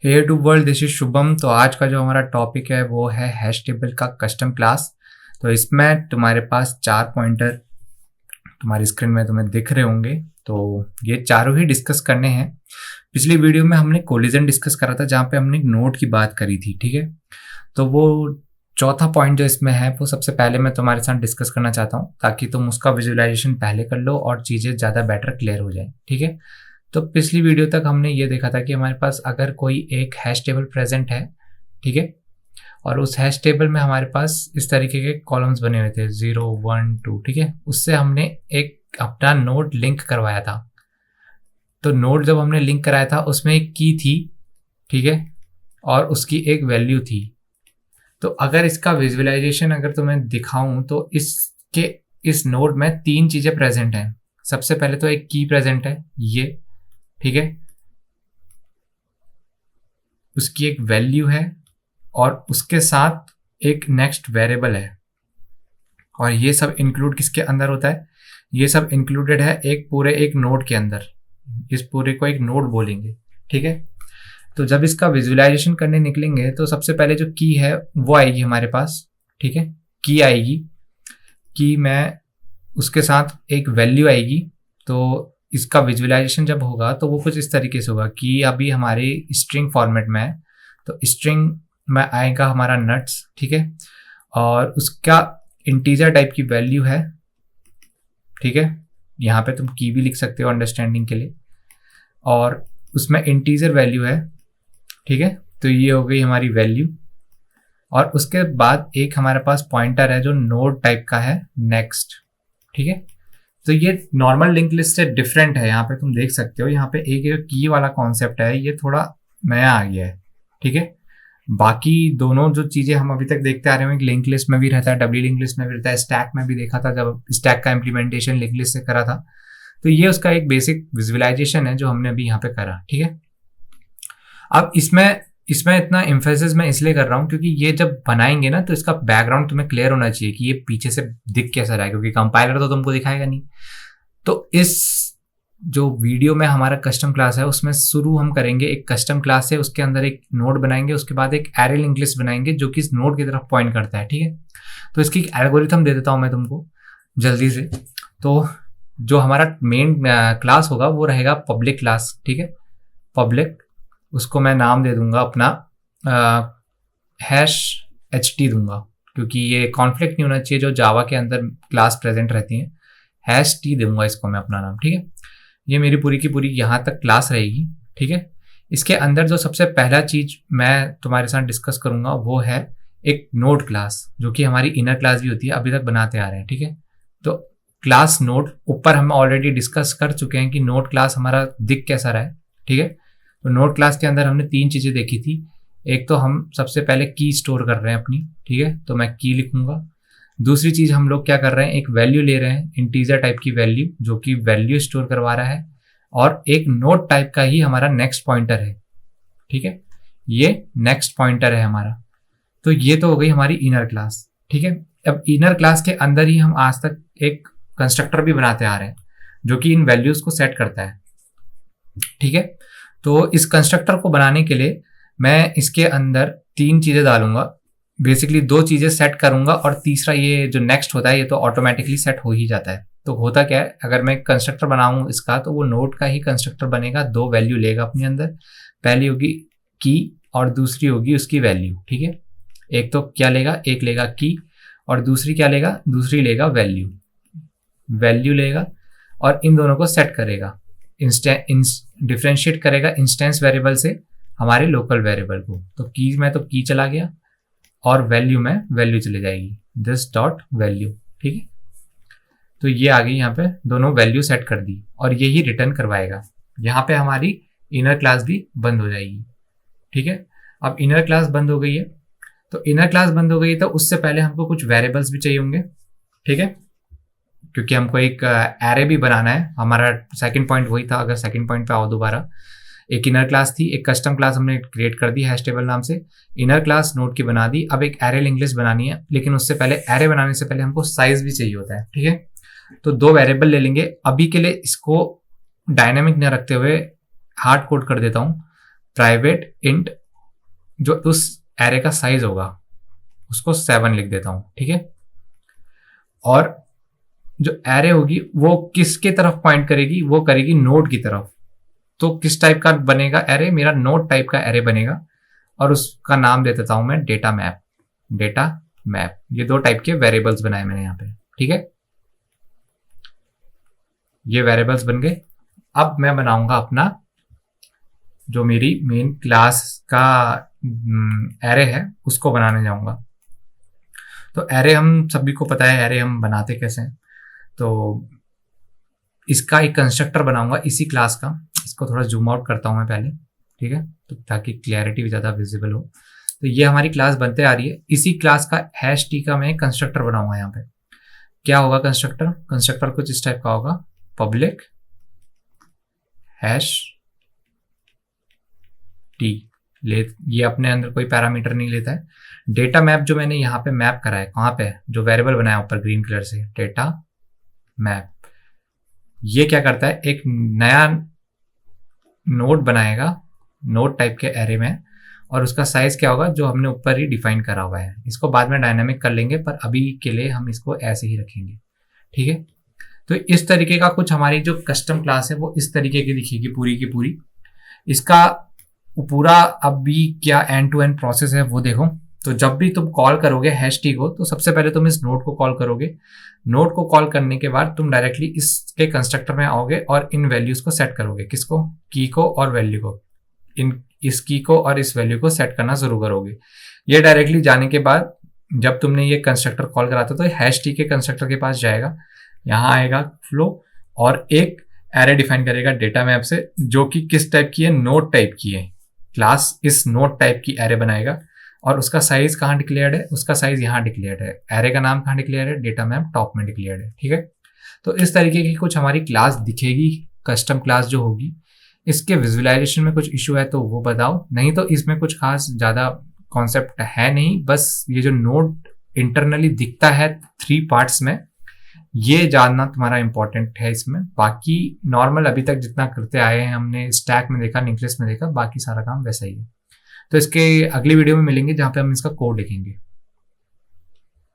Hey to world, this is Shubham. तो आज का जो हमारा टॉपिक है वो है हैश टेबल का कस्टम क्लास। तो इसमें तुम्हारे पास 4 पॉइंटर तुम्हारी स्क्रीन में तुम्हें दिख रहे होंगे। तो ये चारों ही डिस्कस करने हैं। पिछली वीडियो में हमने कोलिजन डिस्कस करा था जहाँ पे हमने एक नोड की बात करी थी, ठीक है। तो वो चौथा पॉइंट जो इसमें है वो सबसे पहले मैं तुम्हारे साथ डिस्कस करना चाहता हूँ ताकि तुम उसका विजुअलाइजेशन पहले कर लो और चीज़ें ज़्यादा बेटर क्लियर हो जाए, ठीक है। तो पिछली वीडियो तक हमने ये देखा था कि हमारे पास अगर कोई एक हैश टेबल प्रेजेंट है, ठीक है, और उस हैश टेबल में हमारे पास इस तरीके के कॉलम्स बने हुए थे 0 1 2, ठीक है। उससे हमने एक अपना नोड लिंक करवाया था। तो नोड जब हमने लिंक कराया था उसमें एक की थी, ठीक है, और उसकी एक वैल्यू थी। तो अगर इसका विजुअलाइजेशन अगर तुम्हें दिखाऊं तो इस नोड में 3 चीज़ें प्रेजेंट हैं। सबसे पहले तो एक की प्रेजेंट है, ये, ठीक है, उसकी एक वैल्यू है और उसके साथ एक नेक्स्ट वेरिएबल है। और ये सब इंक्लूड किसके अंदर होता है? ये सब इंक्लूडेड है एक नोड के अंदर। इस पूरे को एक नोड बोलेंगे, ठीक है। तो जब इसका विजुअलाइजेशन करने निकलेंगे तो सबसे पहले जो की है वो आएगी हमारे पास, ठीक है। की आएगी, की में उसके साथ एक वैल्यू आएगी। तो इसका विजुअलाइजेशन जब होगा तो वो कुछ इस तरीके से होगा कि अभी हमारे स्ट्रिंग फॉर्मेट में है। तो स्ट्रिंग में आएगा हमारा नट्स, ठीक है, और उसका इंटीजर टाइप की वैल्यू है, ठीक है। यहाँ पे तुम की भी लिख सकते हो अंडरस्टैंडिंग के लिए, और उसमें इंटीजर वैल्यू है, ठीक है। तो ये हो गई हमारी वैल्यू। और उसके बाद एक हमारे पास पॉइंटर है जो नोड टाइप का है, नेक्स्ट, ठीक है। तो ये नॉर्मल लिंक लिस्ट से डिफरेंट है। यहाँ पे तुम देख सकते हो, यहाँ पे एक जो की वाला कॉन्सेप्ट है ये थोड़ा नया आ गया है, ठीक है। बाकी दोनों जो चीजें हम अभी तक देखते आ रहे हैं, एक लिंक लिस्ट में भी रहता है, डब्ल्यू लिंक लिस्ट में भी रहता है, स्टैक में भी देखा था जब स्टैक का इम्प्लीमेंटेशन लिंक लिस्ट से करा था। तो ये उसका एक बेसिक विजुअलाइजेशन है जो हमने अभी यहाँ पे करा, ठीक है। अब इसमें इतना एम्फेसिस मैं इसलिए कर रहा हूँ क्योंकि ये जब बनाएंगे ना तो इसका बैकग्राउंड तुम्हें क्लियर होना चाहिए कि ये पीछे से दिख कैसा रहा है, क्योंकि कंपाइलर तो तुमको दिखाएगा नहीं। तो इस जो वीडियो में हमारा कस्टम क्लास है उसमें शुरू हम करेंगे एक कस्टम क्लास से, उसके अंदर एक नोड बनाएंगे, उसके बाद एक एरे लिंक लिस्ट बनाएंगे जो कि इस नोड की तरफ पॉइंट करता है, ठीक है। तो इसकी एक एल्गोरिथम दे देता हूँ मैं तुमको जल्दी से। तो जो हमारा मेन क्लास होगा वो रहेगा पब्लिक क्लास, ठीक है, पब्लिक। उसको मैं नाम दे दूंगा अपना हैश HT दूंगा, क्योंकि ये कॉन्फ्लिक्ट नहीं होना चाहिए जो जावा के अंदर क्लास प्रेजेंट रहती है। हैश T दूंगा इसको मैं अपना नाम, ठीक है। ये मेरी पूरी की पूरी यहाँ तक क्लास रहेगी, ठीक है। इसके अंदर जो सबसे पहला चीज मैं तुम्हारे साथ डिस्कस करूंगा वो है एक नोड क्लास, जो कि हमारी इनर क्लास भी होती है, अभी तक बनाते आ रहे हैं, ठीक है। तो क्लास नोड ऊपर हम ऑलरेडी डिस्कस कर चुके हैं कि नोड क्लास हमारा दिख कैसा रहा है, ठीक है। तो नोड क्लास के अंदर हमने 3 चीज़ें देखी थी। एक तो हम सबसे पहले की स्टोर कर रहे हैं अपनी, ठीक है, तो मैं की लिखूंगा। दूसरी चीज़ हम लोग क्या कर रहे हैं, एक वैल्यू ले रहे हैं, इंटीजर टाइप की वैल्यू जो कि वैल्यू स्टोर करवा रहा है, और एक नोड टाइप का ही हमारा नेक्स्ट पॉइंटर है, ठीक है। ये नेक्स्ट पॉइंटर है हमारा। तो ये तो हो गई हमारी इनर क्लास, ठीक है। अब इनर क्लास के अंदर ही हम आज तक एक कंस्ट्रक्टर भी बनाते आ रहे हैं जो कि इन वैल्यूज को सेट करता है, ठीक है। तो इस कंस्ट्रक्टर को बनाने के लिए मैं इसके अंदर 3 चीज़ें डालूंगा, बेसिकली 2 चीज़ें सेट करूंगा, और तीसरा ये जो नेक्स्ट होता है ये तो ऑटोमेटिकली सेट हो ही जाता है। तो होता क्या है, अगर मैं कंस्ट्रक्टर बनाऊं इसका तो वो नोड का ही कंस्ट्रक्टर बनेगा, 2 वैल्यू लेगा अपने अंदर। पहली होगी की और दूसरी होगी उसकी वैल्यू, ठीक है। एक तो क्या लेगा, एक लेगा की, और दूसरी क्या लेगा, दूसरी लेगा वैल्यू लेगा, और इन दोनों को सेट करेगा, डिफरेंशिएट करेगा इंस्टेंस वेरिएबल से हमारे लोकल वेरिएबल को। तो की में तो की चला गया और वैल्यू में वैल्यू चली जाएगी, दिस डॉट वैल्यू, ठीक है। तो ये आ गई, यहाँ पे दोनों वैल्यू सेट कर दी और यही रिटर्न करवाएगा। यहाँ पे हमारी इनर क्लास भी बंद हो जाएगी, ठीक है। अब इनर क्लास बंद हो गई है, तो इनर क्लास बंद हो गई है तो उससे पहले हमको कुछ वेरिएबल्स भी चाहिए होंगे, ठीक है, क्योंकि हमको एक एरे भी बनाना है। हमारा सेकंड पॉइंट वही था, अगर सेकंड पॉइंट पे आओ दोबारा, एक इनर क्लास थी, एक कस्टम क्लास हमने क्रिएट कर दी हैश टेबल नाम से, इनर क्लास नोड की बना दी। अब एक एरे लिंक लिस्ट बनानी है, लेकिन उससे पहले एरे बनाने से पहले हमको साइज भी चाहिए होता है, ठीक है। तो 2 वेरिएबल ले लेंगे। अभी के लिए इसको डायनेमिक न रखते हुए हार्ड कोड कर देता हूँ प्राइवेट इंट जो उस एरे का साइज होगा उसको 7 लिख देता हूं, ठीक है। और जो एरे होगी वो किसके तरफ पॉइंट करेगी, वो करेगी नोड की तरफ। तो किस टाइप का बनेगा एरे, मेरा नोड टाइप का एरे बनेगा और उसका नाम दे देता हूं मैं डेटा मैप। डेटा मैप, ये 2 टाइप के वेरिएबल्स बनाए मैंने यहाँ पे, ठीक है। ये वेरिएबल्स बन गए। अब मैं बनाऊंगा अपना जो मेरी मेन क्लास का एरे है उसको बनाने जाऊंगा। तो एरे हम सभी को पता है एरे हम बनाते कैसे हैं। तो इसका एक कंस्ट्रक्टर बनाऊंगा इसी क्लास का। इसको थोड़ा जूम आउट करता हूं मैं पहले, ठीक है, तो ताकि क्लैरिटी भी ज़्यादा विजिबल हो। तो ये हमारी क्लास बनते आ रही है। इसी क्लास का हैश टी का मैं कंस्ट्रक्टर बनाऊंगा। यहाँ पे क्या होगा कंस्ट्रक्टर, कंस्ट्रक्टर कुछ इस टाइप का होगा, पब्लिक हैश टी ले, ये अपने अंदर कोई पैरामीटर नहीं लेता है। डेटा मैप जो मैंने यहाँ पे मैप करा है, कहाँ पे, जो वेरिएबल बनाया ऊपर ग्रीन कलर से, डेटा मैप, ये क्या करता है, एक नया नोड बनाएगा नोड टाइप के एरे में, और उसका साइज क्या होगा जो हमने ऊपर ही डिफाइन करा हुआ है। इसको बाद में डायनामिक कर लेंगे, पर अभी के लिए हम इसको ऐसे ही रखेंगे, ठीक है। तो इस तरीके का कुछ हमारी जो कस्टम क्लास है वो इस तरीके की दिखेगी पूरी की पूरी। इसका पूरा अभी क्या एंड टू एंड प्रोसेस है वो देखो। तो जब भी तुम कॉल करोगे हैश टी को, तो सबसे पहले तुम इस नोड को कॉल करोगे। नोड को कॉल करने के बाद तुम डायरेक्टली इसके कंस्ट्रक्टर में आओगे और इन वैल्यूज को सेट करोगे। किसको, की को और वैल्यू को। इस की को और इस वैल्यू को सेट करना शुरू करोगे। ये डायरेक्टली जाने के बाद जब तुमने ये कंस्ट्रक्टर कॉल करा था तो हैश टी के कंस्ट्रक्टर के पास जाएगा, यहाँ आएगा फ्लो और एक एरे डिफाइन करेगा डेटा मैप से, जो कि किस टाइप की है, नोड टाइप की है। क्लास इस नोड टाइप की एरे बनाएगा और उसका साइज कहाँ डिक्लेयर्ड है, उसका साइज यहाँ डिक्लेयर्ड है। एरे का नाम कहाँ डिक्लेयर्ड है, डेटा मैप टॉप में डिक्लेयर्ड है, ठीक है। तो इस तरीके की कुछ हमारी क्लास दिखेगी, कस्टम क्लास जो होगी। इसके विजुअलाइजेशन में कुछ इशू है तो वो बताओ, नहीं तो इसमें कुछ खास ज़्यादा कॉन्सेप्ट है नहीं। बस ये जो नोड इंटरनली दिखता है 3 पार्ट्स में, ये जानना तुम्हारा इंपॉर्टेंट है इसमें। बाकी नॉर्मल अभी तक जितना करते आए हैं हमने, स्टैक में देखा, नेटलिस्ट में देखा, बाकी सारा काम वैसा ही है। तो इसके अगली वीडियो में मिलेंगे जहाँ पे हम इसका कोड लिखेंगे।